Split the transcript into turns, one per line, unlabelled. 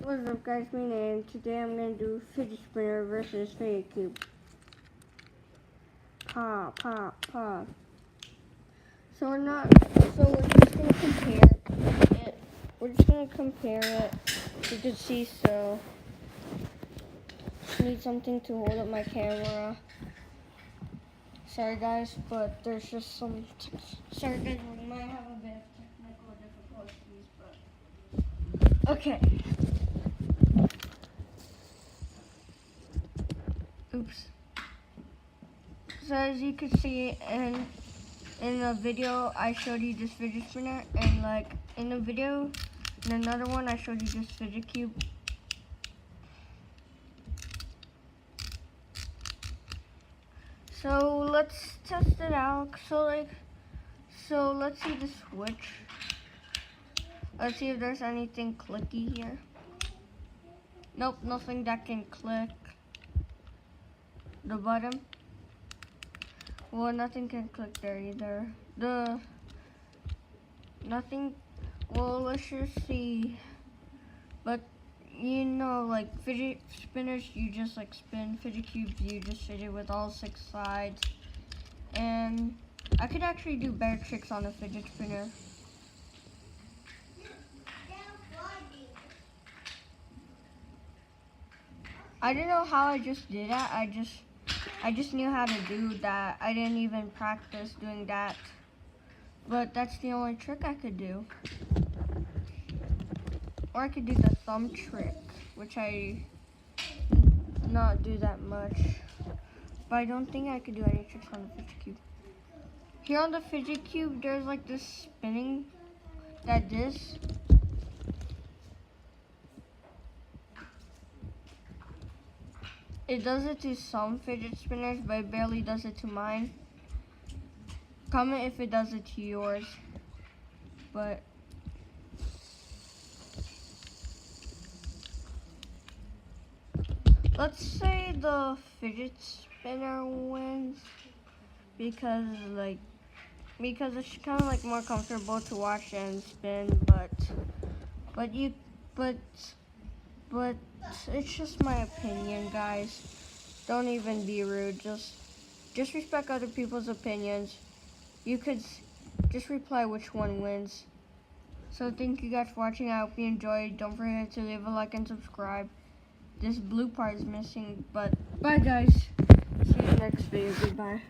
What's up guys, my name. Today I'm going to do Fidget Spinner versus Fidget Cube. Pop, pop, pop. So we're just going to compare it. We're just going to compare it. You can see, so I need something to hold up my camera. Sorry guys, but there's just some, sorry guys, we might have a bit of technical difficulties, but okay. Oops. So as you can see in the video, I showed you this fidget spinner, and like in the video, in another one, I showed you this fidget cube. So let's test it out. So let's see the switch. Let's see if there's anything clicky here. Nope, nothing that can click. The bottom. Well, nothing can click there either. Nothing. Well, let's just see. But you know, like fidget spinners, you just like spin. Fidget cubes, you just fidget with all 6 sides. And I could actually do better tricks on a fidget spinner. I don't know how I just did that. I just knew how to do that. I didn't even practice doing that. But that's the only trick I could do. Or I could do the thumb trick, which I not do that much. But I don't think I could do any tricks on the fidget cube. Here on the fidget cube, there's like this spinning that this. It does it to some fidget spinners, but it barely does it to mine. Comment if it does it to yours. But let's say the fidget spinner wins because it's kind of like more comfortable to watch and spin, but it's just my opinion, guys. Don't even be rude. Just respect other people's opinions. You could just reply which one wins. So thank you guys for watching. I hope you enjoyed. Don't forget to leave a like and subscribe. This blue part is missing, but bye guys. See you next video. Goodbye.